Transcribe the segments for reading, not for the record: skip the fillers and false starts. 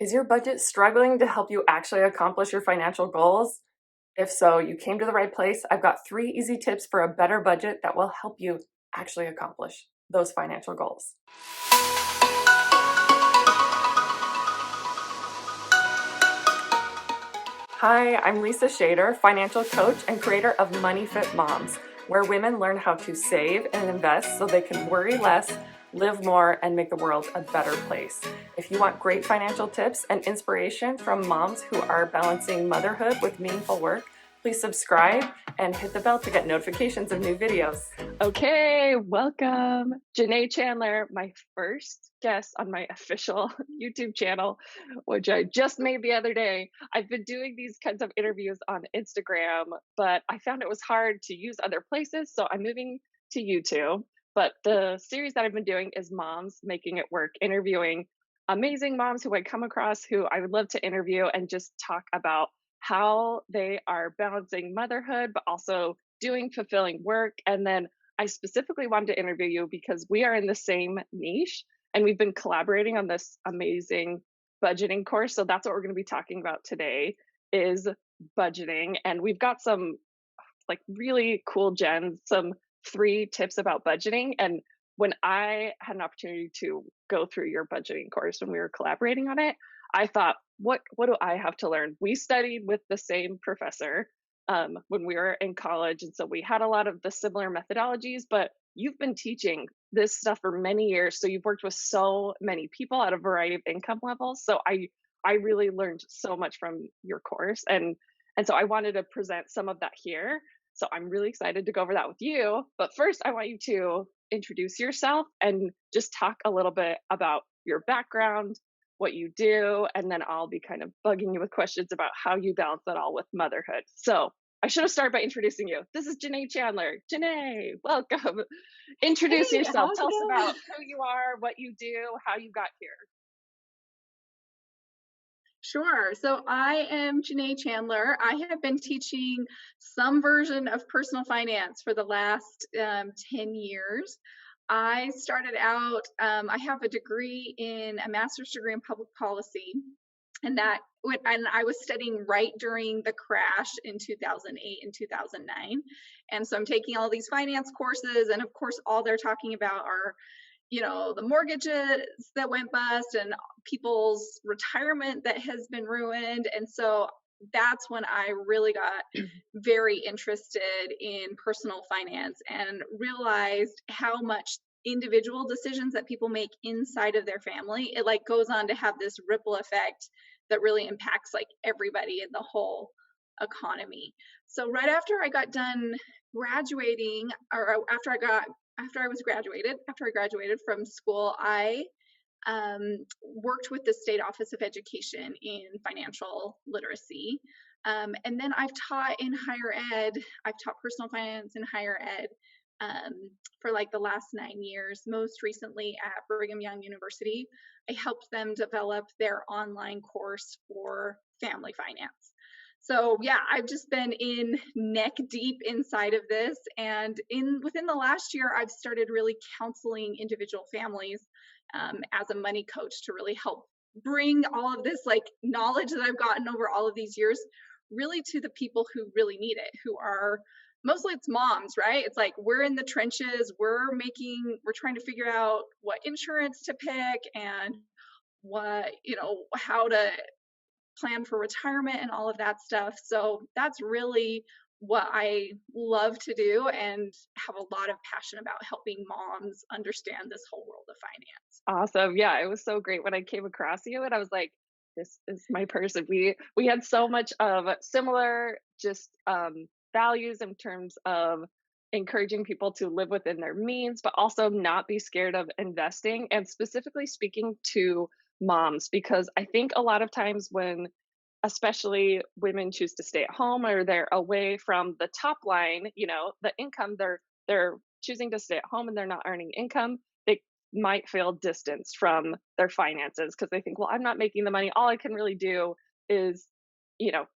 Is your budget struggling to help you actually accomplish your financial goals? If so, you came to the right place. I've got 3 easy tips for a better budget that will help you actually accomplish those financial goals. Hi, I'm Lisa Shader, financial coach and creator of Money Fit Moms, where women learn how to save and invest so they can worry less, live more, and make the world a better place. If you want great financial tips and inspiration from moms who are balancing motherhood with meaningful work, please subscribe and hit the bell to get notifications of new videos. Okay, welcome, Janae Chandler, my first guest on my official YouTube channel, which I just made the other day. I've been doing these kinds of interviews on Instagram, but I found it was hard to use other places, so I'm moving to YouTube. But the series that I've been doing is Moms Making It Work, interviewing amazing moms who I come across who I would love to interview and just talk about how they are balancing motherhood, but also doing fulfilling work. And then I specifically wanted to interview you because we are in the same niche and we've been collaborating on this amazing budgeting course. So that's what we're going to be talking about today is budgeting. And we've got some like really cool gems, some 3 tips about budgeting. And when I had an opportunity to go through your budgeting course when we were collaborating on it, I thought, what do I have to learn? We studied with the same professor when we were in college, and so we had a lot of the similar methodologies. But you've been teaching this stuff for many years, so you've worked with so many people at a variety of income levels. So I really learned so much from your course, and so I wanted to present some of that here. So I'm really excited to go over that with you. But first, I want you to introduce yourself and just talk a little bit about your background, what you do, and then I'll be kind of bugging you with questions about how you balance that all with motherhood. So I should have started by introducing you. This is Janae Chandler. Janae, welcome. Introduce Hey, yourself. how's it Tell us going? about who you are, what you do, how you got here. Sure. So I am Janae Chandler. I have been teaching some version of personal finance for the last 10 years. I started out, I have a degree in a master's degree in public policy, and and I was studying right during the crash in 2008 and 2009. And so I'm taking all these finance courses, and of course, all they're talking about are the mortgages that went bust and people's retirement that has been ruined. And so that's when I really got very interested in personal finance and realized how much individual decisions that people make inside of their family, it like goes on to have this ripple effect that really impacts like everybody in the whole economy. So right after I got done graduating, or after I graduated from school, I worked with the State Office of Education in financial literacy. And then I've taught in higher ed. I've taught personal finance in higher ed for like the last 9 years. Most recently at Brigham Young University, I helped them develop their online course for family finance. So yeah, I've just been in neck deep inside of this, and within the last year, I've started really counseling individual families as a money coach to really help bring all of this like knowledge that I've gotten over all of these years really to the people who really need it, who are mostly it's moms, right? It's like we're in the trenches, we're trying to figure out what insurance to pick and what, how to plan for retirement and all of that stuff. So that's really what I love to do and have a lot of passion about helping moms understand this whole world of finance. Awesome. Yeah, it was so great when I came across you and I was like, this is my person. We had so much of similar just values in terms of encouraging people to live within their means, but also not be scared of investing, and specifically speaking to moms, because I think a lot of times when especially women choose to stay at home or they're away from the top line, the income, they're choosing to stay at home and they're not earning income, they might feel distanced from their finances because they think, well, I'm not making the money. All I can really do is,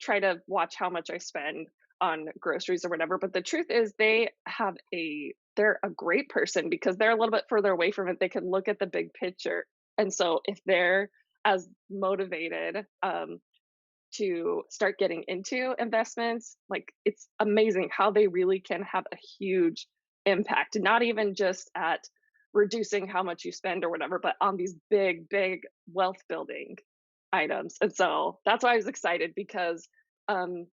try to watch how much I spend on groceries or whatever. But the truth is they're a great person because they're a little bit further away from it. They can look at the big picture. And so if they're as motivated to start getting into investments. Like, it's amazing how they really can have a huge impact, not even just at reducing how much you spend or whatever, but on these big wealth building items. And so that's why I was excited, because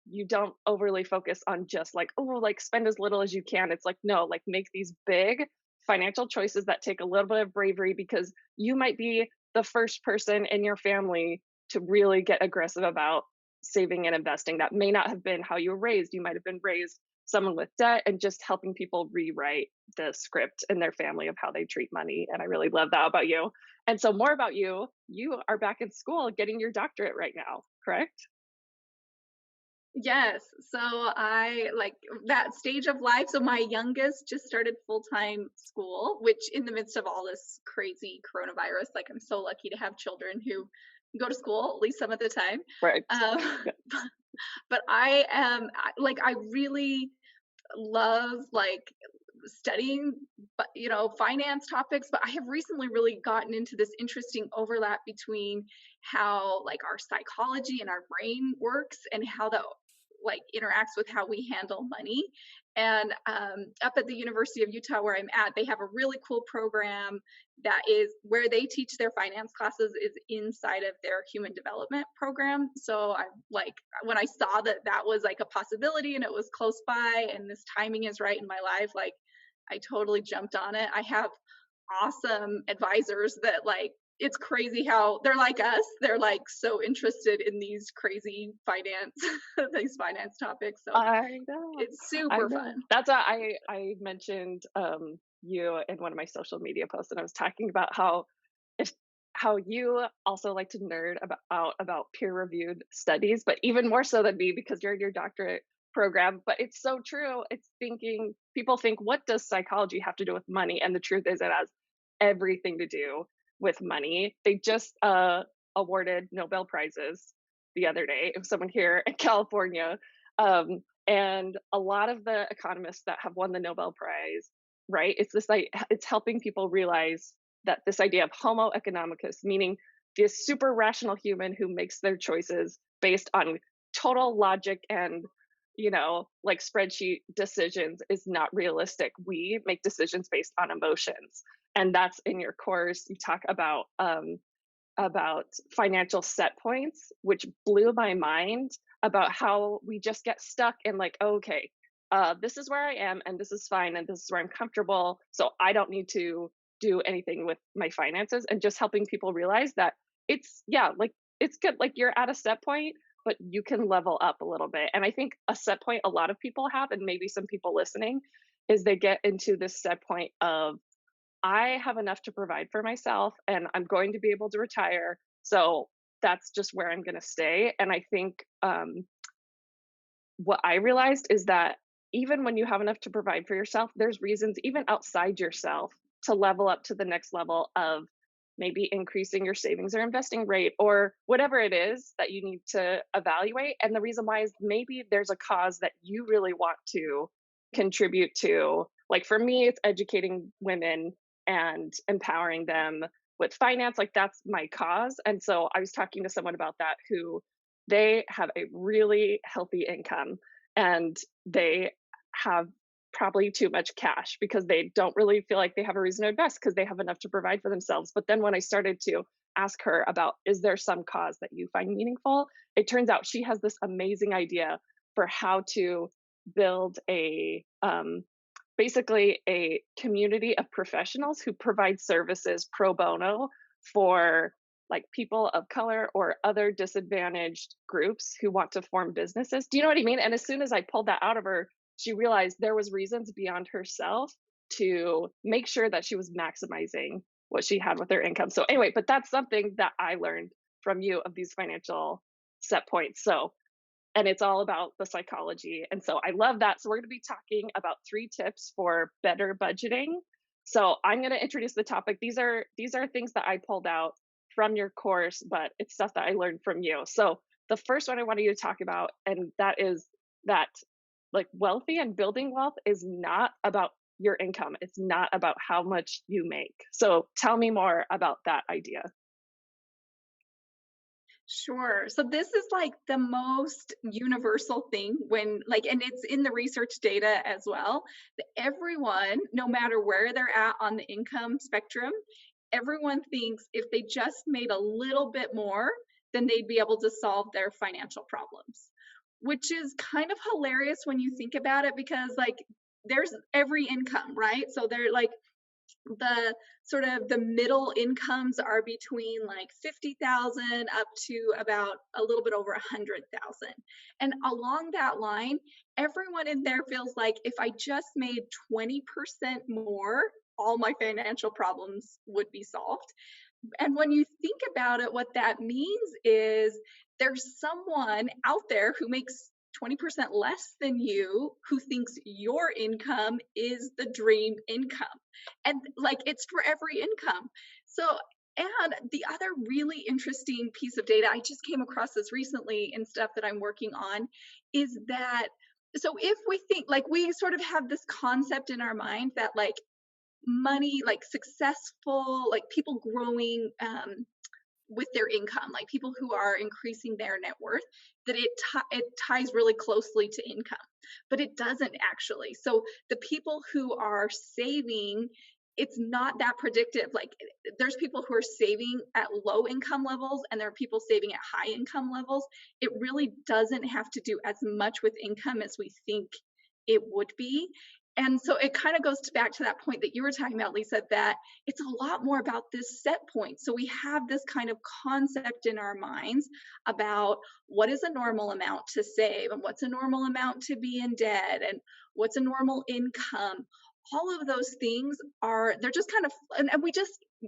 you don't overly focus on just like, oh, like spend as little as you can. It's like, no, like make these big financial choices that take a little bit of bravery, because you might be the first person in your family to really get aggressive about saving and investing. That may not have been how you were raised. You might have been raised someone with debt, and just helping people rewrite the script in their family of how they treat money. And I really love that about you. And so, more about you. You are back in school getting your doctorate right now, correct? Yes. So I like that stage of life. So my youngest just started full-time school, which in the midst of all this crazy coronavirus, like I'm so lucky to have children who go to school at least some of the time. Right. Um, Yeah. but I really love like studying but finance topics, but I have recently really gotten into this interesting overlap between how like our psychology and our brain works and how that like interacts with how we handle money. And up at the University of Utah where I'm at, they have a really cool program that is where they teach their finance classes is inside of their human development program. So I like when I saw that that was like a possibility and it was close by and this timing is right in my life, like I totally jumped on it. I have awesome advisors that like it's crazy how they're like us. They're like so interested in these crazy finance these finance topics. So I know. it's I super know. fun. That's why I mentioned you in one of my social media posts, and I was talking about if how you also like to nerd about peer reviewed studies, but even more so than me because you're in your doctorate program. But it's so true. It's thinking people think, what does psychology have to do with money? And the truth is, it has everything to do with money. They just awarded Nobel Prizes the other day. It was someone here in California. And a lot of the economists that have won the Nobel Prize, right? It's this like it's helping people realize that this idea of Homo economicus, meaning this super rational human who makes their choices based on total logic and like spreadsheet decisions, is not realistic. We make decisions based on emotions, and that's in your course. You talk about financial set points, which blew my mind, about how we just get stuck in like, okay, this is where I am and this is fine and this is where I'm comfortable. So I don't need to do anything with my finances, and just helping people realize that yeah, like it's good. Like you're at a set point, but you can level up a little bit. And I think a set point a lot of people have, and maybe some people listening, is they get into this set point of, I have enough to provide for myself and I'm going to be able to retire. So that's just where I'm going to stay. And I think what I realized is that even when you have enough to provide for yourself, there's reasons even outside yourself to level up to the next level of maybe increasing your savings or investing rate or whatever it is that you need to evaluate. And the reason why is maybe there's a cause that you really want to contribute to. Like for me, it's educating women and empowering them with finance. Like that's my cause. And so I was talking to someone about that who they have a really healthy income and they have probably too much cash because they don't really feel like they have a reason to invest because they have enough to provide for themselves. But then when I started to ask her about, is there some cause that you find meaningful? It turns out she has this amazing idea for how to build basically a community of professionals who provide services pro bono for like people of color or other disadvantaged groups who want to form businesses. Do you know what I mean? And as soon as I pulled that out of her, she realized there was reasons beyond herself to make sure that she was maximizing what she had with her income. So anyway, but that's something that I learned from you of these financial set points. So, and it's all about the psychology. And so I love that. So we're going to be talking about 3 tips for better budgeting. So I'm going to introduce the topic. These are things that I pulled out from your course, but it's stuff that I learned from you. So the first one I wanted you to talk about, and that is that like wealthy and building wealth is not about your income. It's not about how much you make. So tell me more about that idea. Sure. So this is like the most universal thing when like, and it's in the research data as well, that everyone, no matter where they're at on the income spectrum, everyone thinks if they just made a little bit more, then they'd be able to solve their financial problems, which is kind of hilarious when you think about it because like there's every income, right? So they're like the sort of the middle incomes are between like 50,000 up to about a little bit over 100,000. And along that line, everyone in there feels like if I just made 20% more, all my financial problems would be solved. And when you think about it, what that means is there's someone out there who makes 20% less than you who thinks your income is the dream income. And like it's for every income. So, and the other really interesting piece of data, I just came across this recently in stuff that I'm working on, is that so if we think like we sort of have this concept in our mind that like money, like successful, like people growing with their income, like people who are increasing their net worth, that it ties really closely to income, but it doesn't actually. So the people who are saving, it's not that predictive. Like there's people who are saving at low income levels and there are people saving at high income levels. It really doesn't have to do as much with income as we think it would be. And so it kind of goes back to that point that you were talking about, Lisa, that it's a lot more about this set point. So we have this kind of concept in our minds about what is a normal amount to save and what's a normal amount to be in debt and what's a normal income. All of those things are, they're just kind of, and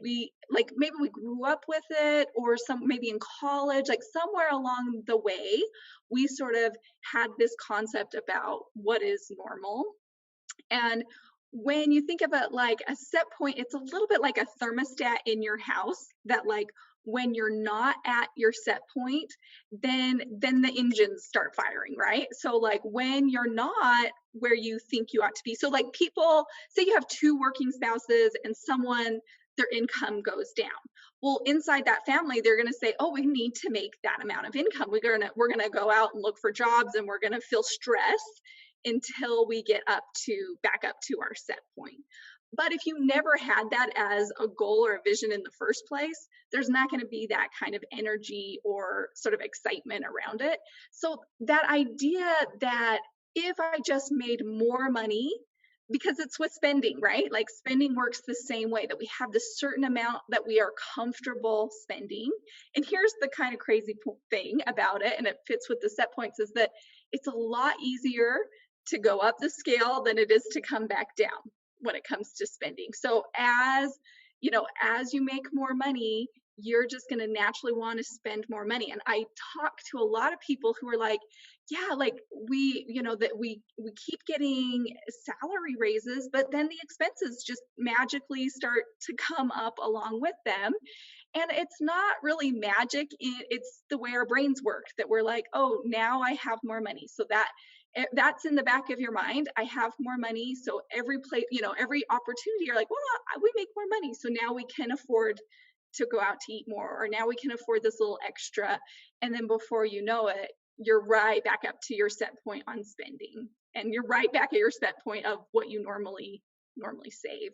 we like maybe we grew up with it or some maybe in college, like somewhere along the way, we sort of had this concept about what is normal. And when you think about like a set point, it's a little bit like a thermostat in your house that like when you're not at your set point, then the engines start firing, right? So like when you're not where you think you ought to be. So like people say you have two working spouses and someone their income goes down. Well, inside that family, they're going to say, "Oh, we need to make that amount of income. We're going to go out and look for jobs and we're going to feel stress until we get back up to our set point." But if you never had that as a goal or a vision in the first place, there's not going to be that kind of energy or sort of excitement around it. So that idea that if I just made more money, because it's with spending, right? Like spending works the same way that we have this certain amount that we are comfortable spending. And here's the kind of crazy thing about it, and it fits with the set points, is that it's a lot easier to go up the scale than it is to come back down when it comes to spending. So as you know, as you make more money, you're just going to naturally want to spend more money. And I talk to a lot of people who are like, yeah, like we keep getting salary raises, but then the expenses just magically start to come up along with them. And it's not really magic. It's the way our brains work, that we're like, oh, now I have more money. So that's in the back of your mind. I have more money. So every every opportunity, you're like, well, we make more money. So now we can afford to go out to eat more, or now we can afford this little extra. And then before you know it, you're right back up to your set point on spending. And you're right back at your set point of what you normally save.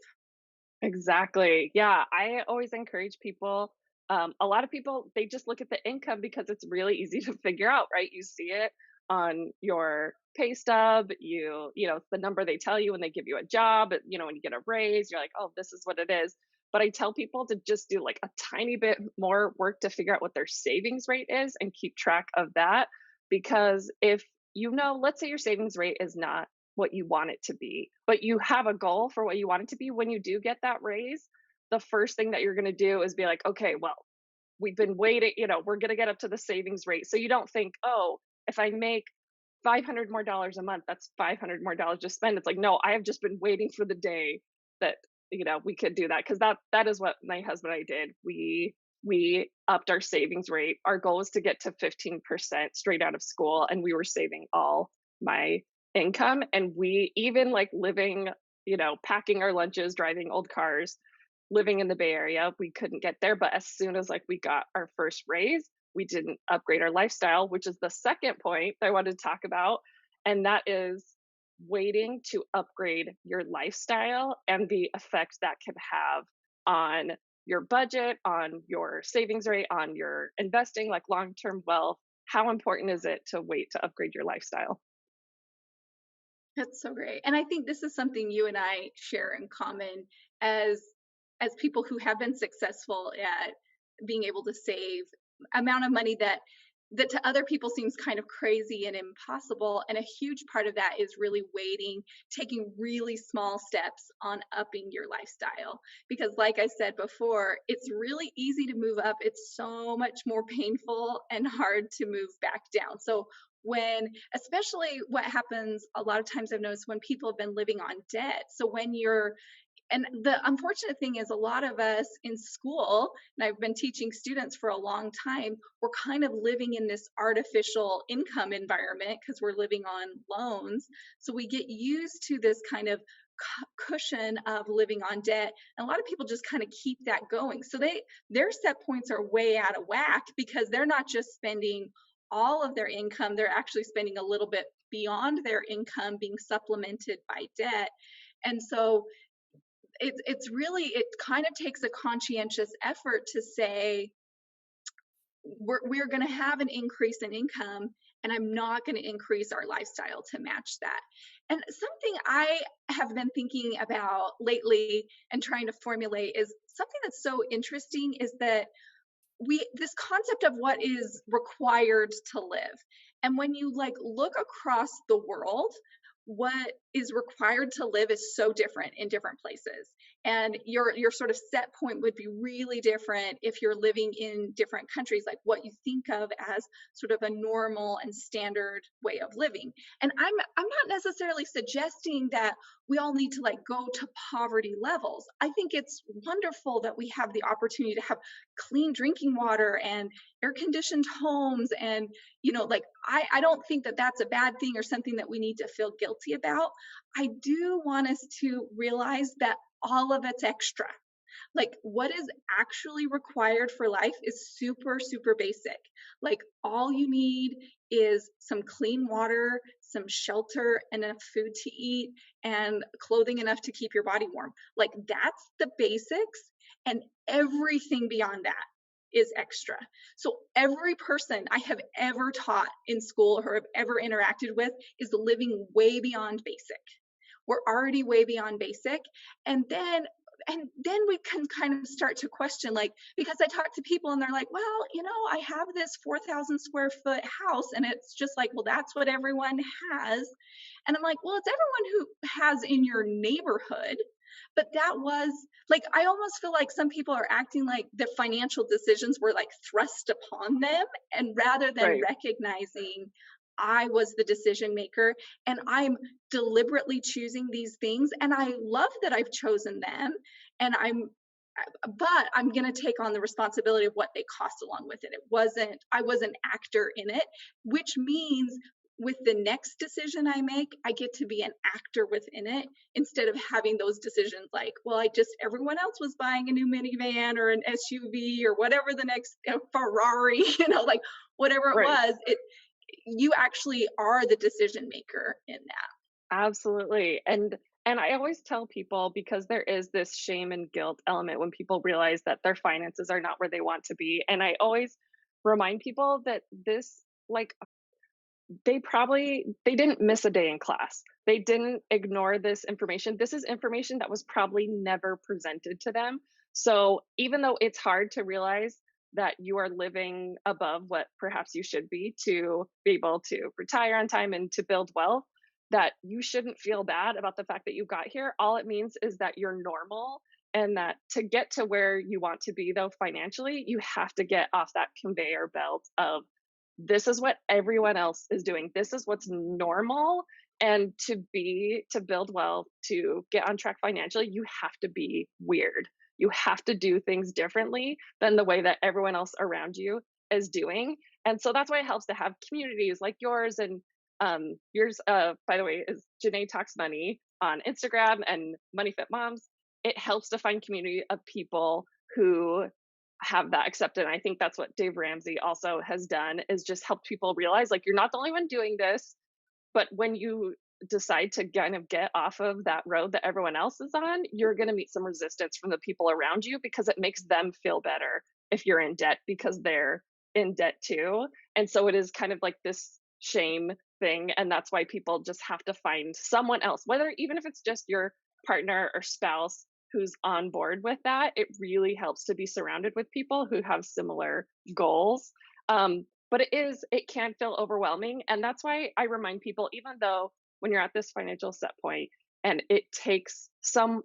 Exactly. Yeah. I always encourage people. A lot of people, they just look at the income because it's really easy to figure out, right? You see it on your pay stub, it's the number they tell you when they give you a job, when you get a raise, you're like, oh, this is what it is. But I tell people to just do like a tiny bit more work to figure out what their savings rate is and keep track of that. Because if let's say your savings rate is not what you want it to be, but you have a goal for what you want it to be, when you do get that raise, the first thing that you're going to do is be like, okay, well, we've been waiting, we're going to get up to the savings rate. So you don't think, oh, if I make $500 more a month, that's $500 more to spend. It's like, no, I have just been waiting for the day that, we could do that. Cause that is what my husband and I did. We upped our savings rate. Our goal was to get to 15% straight out of school. And we were saving all my income. And we even like living, packing our lunches, driving old cars, living in the Bay Area, we couldn't get there. But as soon as like we got our first raise, we didn't upgrade our lifestyle, which is the second point that I wanted to talk about. And that is waiting to upgrade your lifestyle and the effect that can have on your budget, on your savings rate, on your investing, like long term wealth. How important is it to wait to upgrade your lifestyle? That's so great. And I think this is something you and I share in common as people who have been successful at being able to save amount of money that to other people seems kind of crazy and impossible. And a huge part of that is really waiting, taking really small steps on upping your lifestyle. Because, like I said before, it's really easy to move up, it's so much more painful and hard to move back down. So, especially what happens a lot of times, I've noticed when people have been living on debt. So, and the unfortunate thing is a lot of us in school, and I've been teaching students for a long time, we're kind of living in this artificial income environment because we're living on loans. So we get used to this kind of cushion of living on debt, and a lot of people just kind of keep that going. So their set points are way out of whack because they're not just spending all of their income, they're actually spending a little bit beyond their income being supplemented by debt. And so it kind of takes a conscientious effort to say we're going to have an increase in income, and I'm not going to increase our lifestyle to match that. And something I have been thinking about lately and trying to formulate is something that's so interesting is that this concept of what is required to live. And when you look across the world, what is required to live is so different in different places. And your sort of set point would be really different if you're living in different countries, like what you think of as sort of a normal and standard way of living. And I'm not necessarily suggesting that we all need to go to poverty levels. I think it's wonderful that we have the opportunity to have clean drinking water and air conditioned homes, and I don't think that that's a bad thing or something that we need to feel guilty about. I do want us to realize that all of it's extra. Like what is actually required for life is super, super basic. Like all you need is some clean water, some shelter, enough food to eat, and clothing enough to keep your body warm. Like that's the basics, and everything beyond that is extra. So every person I have ever taught in school or have ever interacted with is living way beyond basic. We're already way beyond basic. And then we can kind of start to question, because I talk to people and they're like, well, I have this 4,000 square foot house, and it's just like, well, that's what everyone has. And I'm like, well, it's everyone who has in your neighborhood. But that was I almost feel like some people are acting like the financial decisions were thrust upon them, and rather than Right. recognizing I was the decision maker and I'm deliberately choosing these things, and I love that I've chosen them, and but I'm going to take on the responsibility of what they cost along with it. I was an actor in it, which means with the next decision I make, I get to be an actor within it instead of having those decisions well, everyone else was buying a new minivan or an SUV or whatever the next Ferrari, whatever it Right. was, you actually are the decision maker in that. Absolutely. And I always tell people, because there is this shame and guilt element when people realize that their finances are not where they want to be. And I always remind people that this, they didn't miss a day in class. They didn't ignore this information. This is information that was probably never presented to them. So even though it's hard to realize that you are living above what perhaps you should be to be able to retire on time and to build wealth, that you shouldn't feel bad about the fact that you got here. All it means is that you're normal, and that to get to where you want to be, though, financially, you have to get off that conveyor belt of this is what everyone else is doing. This is what's normal. And to build wealth, to get on track financially, you have to be weird. You have to do things differently than the way that everyone else around you is doing. And so that's why it helps to have communities like yours. And yours, by the way, is Janae Talks Money on Instagram and Money Fit Moms. It helps to find community of people who have that accepted. And I think that's what Dave Ramsey also has done, is just help people realize, like, you're not the only one doing this, but when you decide to kind of get off of that road that everyone else is on, you're going to meet some resistance from the people around you, because it makes them feel better if you're in debt because they're in debt too. And so it is kind of like this shame thing. And that's why people just have to find someone else, whether even if it's just your partner or spouse who's on board with that. It really helps to be surrounded with people who have similar goals. But it can feel overwhelming. And that's why I remind people, even though when you're at this financial set point and it takes some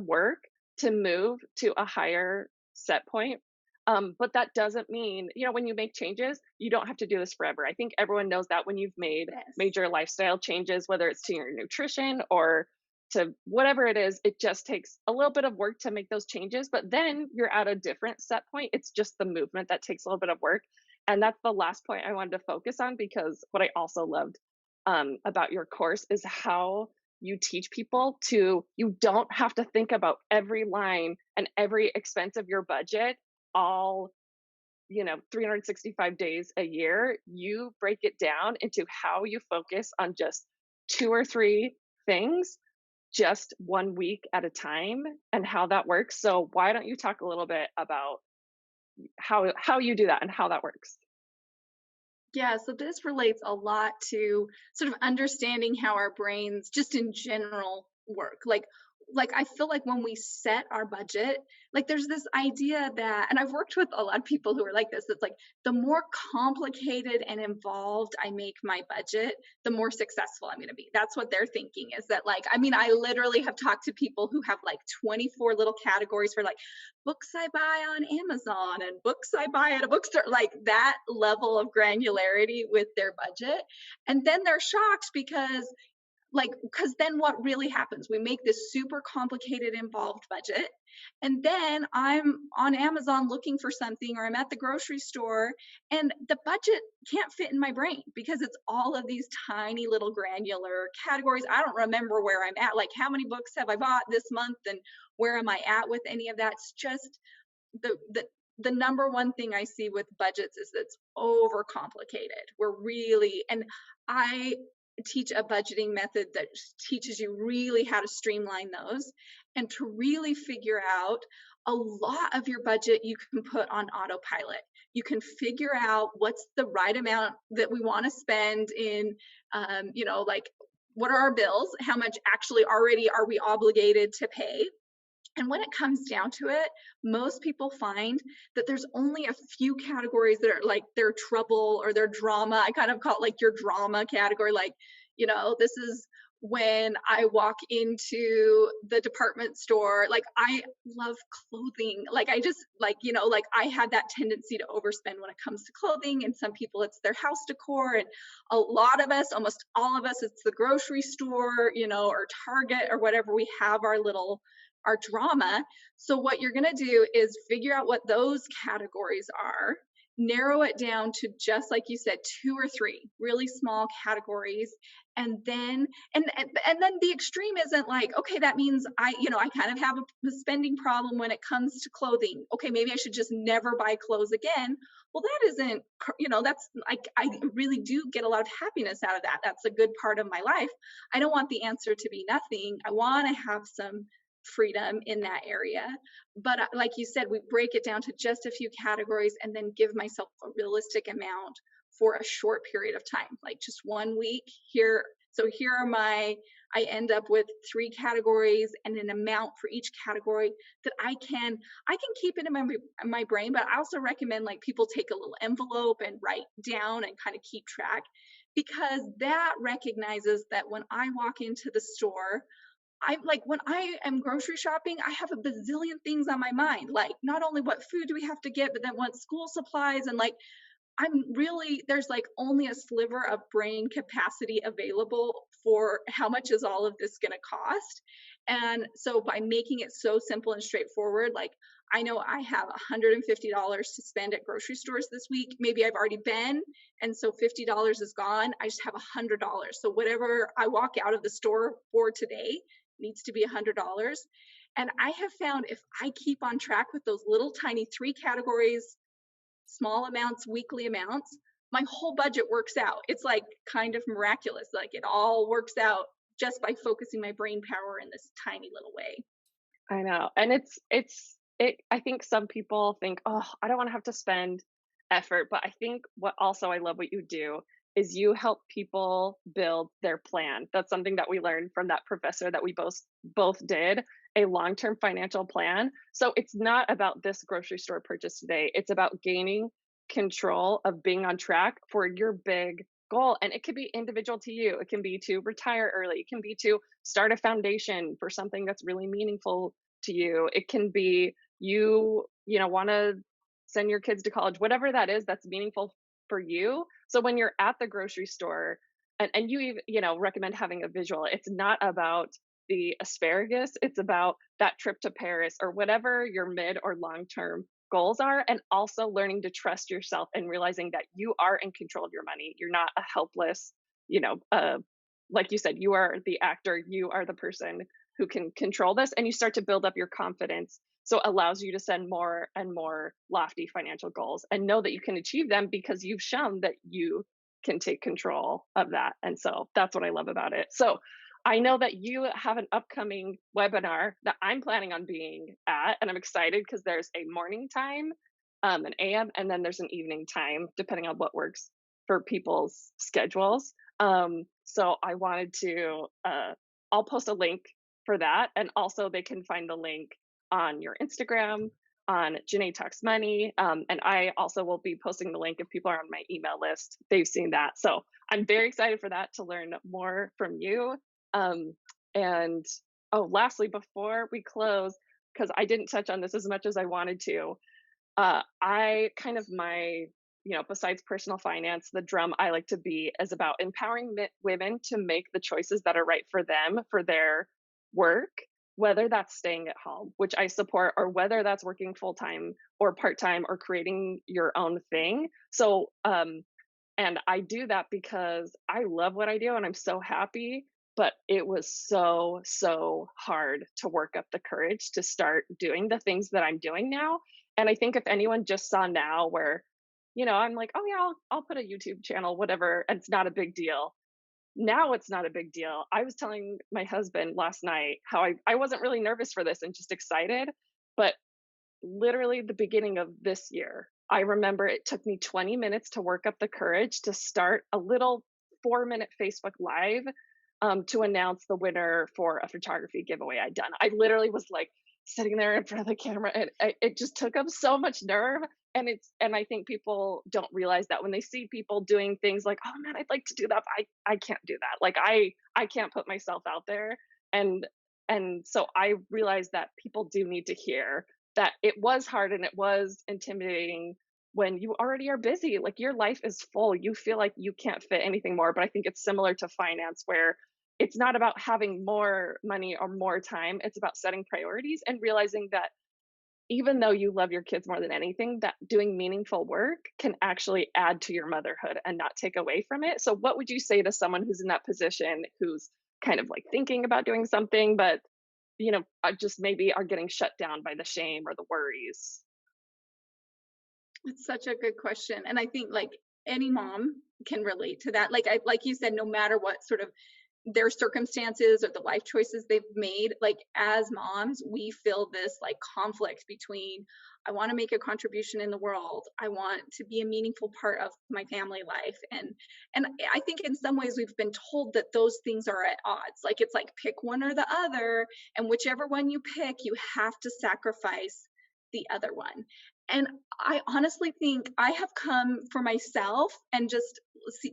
work to move to a higher set point. But that doesn't mean, when you make changes, you don't have to do this forever. I think everyone knows that when you've made Yes. major lifestyle changes, whether it's to your nutrition or to whatever it is, it just takes a little bit of work to make those changes. But then you're at a different set point. It's just the movement that takes a little bit of work. And that's the last point I wanted to focus on, because what I also loved about your course is how you teach people you don't have to think about every line and every expense of your budget all 365 days a year. You break it down into how you focus on just 2 or 3 things just 1 week at a time, and how that works. So why don't you talk a little bit about how you do that and how that works? Yeah, so this relates a lot to sort of understanding how our brains just in general work. Like I feel like when we set our budget, like there's this idea that, and I've worked with a lot of people who are like this, it's like the more complicated and involved I make my budget, the more successful I'm going to be. That's what they're thinking, is that, like, I mean, I literally have talked to people who have like 24 little categories for like books I buy on Amazon and books I buy at a bookstore, like that level of granularity with their budget. And then they're shocked because then what really happens? We make this super complicated, involved budget. And then I'm on Amazon looking for something, or I'm at the grocery store, and the budget can't fit in my brain because it's all of these tiny little granular categories. I don't remember where I'm at. Like, how many books have I bought this month, and where am I at with any of that? It's just the number one thing I see with budgets is that it's overcomplicated. And I teach a budgeting method that teaches you really how to streamline those and to really figure out a lot of your budget you can put on autopilot. You can figure out what's the right amount that we want to spend in, like, what are our bills? How much actually already are we obligated to pay? And when it comes down to it, most people find that there's only a few categories that are like their trouble or their drama. I kind of call it like your drama category. Like, this is when I walk into the department store. Like, I love clothing. Like, I just like, like I have that tendency to overspend when it comes to clothing. And some people, it's their house decor. And a lot of us, almost all of us, it's the grocery store, or Target or whatever. We have our drama. So what you're going to do is figure out what those categories are, narrow it down to just, like you said, 2 or 3 really small categories. And then then the extreme isn't like, okay, that means I kind of have a spending problem when it comes to clothing. Okay, maybe I should just never buy clothes again. Well, that isn't, that's like, I really do get a lot of happiness out of that. That's a good part of my life. I don't want the answer to be nothing. I want to have some freedom in that area. But like you said, we break it down to just a few categories and then give myself a realistic amount for a short period of time, like just 1 week here. So here are I end up with 3 categories and an amount for each category that I can keep it in my brain. But I also recommend, like, people take a little envelope and write down and kind of keep track, because that recognizes that when I walk into the store, when I am grocery shopping, I have a bazillion things on my mind. Like, not only what food do we have to get, but then what school supplies, and like, there's like only a sliver of brain capacity available for how much is all of this going to cost. And so by making it so simple and straightforward, like, I know I have $150 to spend at grocery stores this week. Maybe I've already been, and so $50 is gone. I just have $100. So whatever I walk out of the store for today needs to be $100. And I have found if I keep on track with those little tiny 3 categories, small amounts, weekly amounts, my whole budget works out. It's like kind of miraculous. Like it all works out just by focusing my brain power in this tiny little way. I know. And I think some people think, "Oh, I don't wanna have to spend effort," but I think what also I love what you do is you help people build their plan. That's something that we learned from that professor that we both did, a long-term financial plan. So it's not about this grocery store purchase today. It's about gaining control of being on track for your big goal. And it could be individual to you. It can be to retire early. It can be to start a foundation for something that's really meaningful to you. It can be you know, want to send your kids to college, whatever that is that's meaningful for you. So when you're at the grocery store and you even, you know, recommend having a visual, it's not about the asparagus, it's about that trip to Paris or whatever your mid or long term goals are. And also learning to trust yourself and realizing that you are in control of your money. You're not a helpless, you know, like you said, you are the actor, you are the person who can control this, and you start to build up your confidence. So it allows you to set more and more lofty financial goals and know that you can achieve them because you've shown that you can take control of that. And so that's what I love about it. So I know that you have an upcoming webinar that I'm planning on being at, and I'm excited because there's a morning time, an AM, and then there's an evening time, depending on what works for people's schedules. So I wanted to, I'll post a link for that, and also they can find the link on your Instagram, on Janae Talks Money, and I also will be posting the link if people are on my email list. They've seen that, so I'm very excited for that to learn more from you. And oh, lastly, before we close, because I didn't touch on this as much as I wanted to, I kind of my, you know, besides personal finance, the drum I like to be is about empowering women to make the choices that are right for them, for their work, whether that's staying at home, which I support, or whether that's working full time or part time or creating your own thing. So, and I do that because I love what I do and I'm so happy. But it was so, so hard to work up the courage to start doing the things that I'm doing now. And I think if anyone just saw now where, you know, I'm like, oh yeah, I'll put a YouTube channel, whatever, and it's not a big deal. Now it's not a big deal. I was telling my husband last night how I wasn't really nervous for this and just excited, but literally the beginning of this year, I remember it took me 20 minutes to work up the courage to start a little 4-minute Facebook Live, to announce the winner for a photography giveaway I'd done. I literally was like sitting there in front of the camera, and it just took up so much nerve. And I think people don't realize that when they see people doing things like, oh man, I'd like to do that, but I can't do that. Like I can't put myself out there. And so I realized that people do need to hear that it was hard and it was intimidating when you already are busy. Like your life is full. You feel like you can't fit anything more. But I think it's similar to finance where it's not about having more money or more time. It's about setting priorities and realizing that even though you love your kids more than anything, that doing meaningful work can actually add to your motherhood and not take away from it. So what would you say to someone who's in that position, who's kind of like thinking about doing something, but you know, just maybe are getting shut down by the shame or the worries? It's such a good question. And I think like any mom can relate to that. Like you said, no matter what sort of their circumstances or the life choices they've made, like as moms, we feel this like conflict between I want to make a contribution in the world, I want to be a meaningful part of my family life, and I think in some ways we've been told that those things are at odds. Like it's like pick one or the other, and whichever one you pick, you have to sacrifice the other one. And I honestly think I have come for myself and just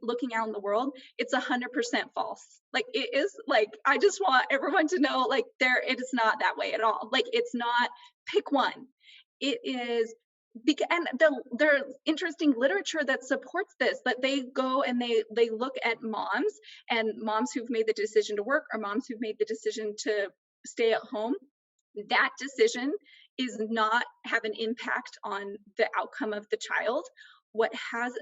looking out in the world, it's 100% false. Like it is like, I just want everyone to know like it is not that way at all. Like it's not pick one. It is and there's interesting literature that supports this, that they go and they look at moms and moms who've made the decision to work or moms who've made the decision to stay at home. That decision is not have an impact on the outcome of the child. What has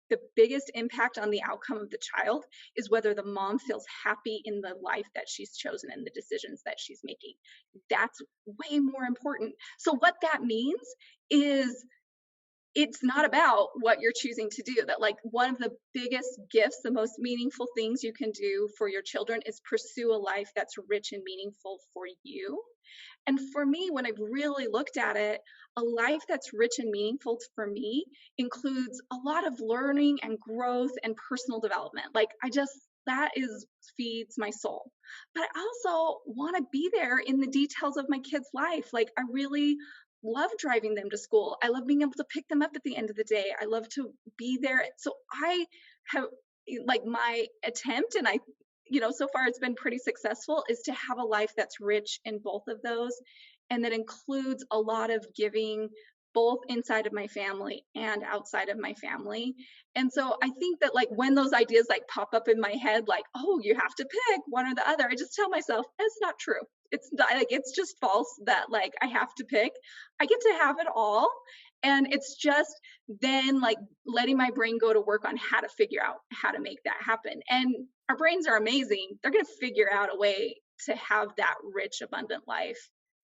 the biggest impact on the outcome of the child is whether the mom feels happy in the life that she's chosen and the decisions that she's making. That's way more important. So what that means is it's not about what you're choosing to do. That, like, one of the biggest gifts, the most meaningful things you can do for your children is pursue a life that's rich and meaningful for you. And for me, when I've really looked at it, a life that's rich and meaningful for me includes a lot of learning and growth and personal development. Like, that is feeds my soul. But I also want to be there in the details of my kids' life. Like, I really love driving them to school. I love being able to pick them up at the end of the day. I love to be there. So I have, like, my attempt, and so far it's been pretty successful, is to have a life that's rich in both of those. And that includes a lot of giving, both inside of my family and outside of my family. And so I think that, like, when those ideas like pop up in my head, like, oh, you have to pick one or the other, I just tell myself it's not true. It's not, like, it's just false that, like, I have to pick. I get to have it all. And it's just then, like, letting my brain go to work on how to figure out how to make that happen. And our brains are amazing. They're going to figure out a way to have that rich, abundant life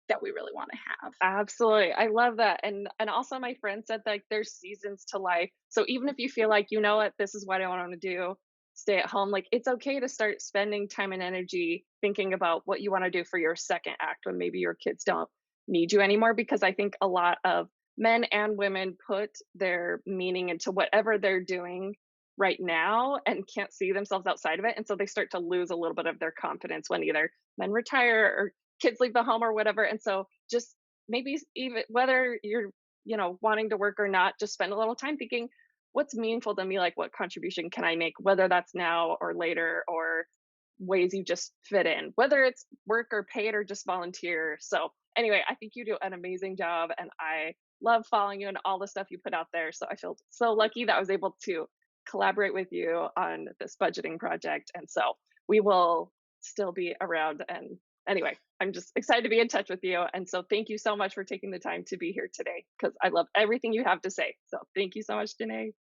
that we really want to have. Absolutely. I love that. And also my friend said, like, there's seasons to life. So even if you feel like, you know what, this is what I want to do, stay at home, like, it's okay to start spending time and energy thinking about what you want to do for your second act when maybe your kids don't need you anymore. Because I think a lot of men and women put their meaning into whatever they're doing right now and can't see themselves outside of it. And so they start to lose a little bit of their confidence when either men retire or kids leave the home or whatever. And so just maybe, even whether you're, wanting to work or not, just spend a little time thinking, what's meaningful to me? Like, what contribution can I make, whether that's now or later, or ways you just fit in, whether it's work or paid or just volunteer. So anyway, I think you do an amazing job, and I love following you and all the stuff you put out there. So I feel so lucky that I was able to collaborate with you on this budgeting project. And so we will still be around. And anyway, I'm just excited to be in touch with you. And so thank you so much for taking the time to be here today, because I love everything you have to say. So thank you so much, Janae.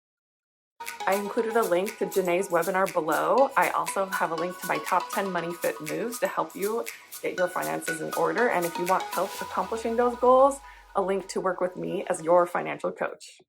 I included a link to Janae's webinar below. I also have a link to my top 10 money fit moves to help you get your finances in order. And if you want help accomplishing those goals, a link to work with me as your financial coach.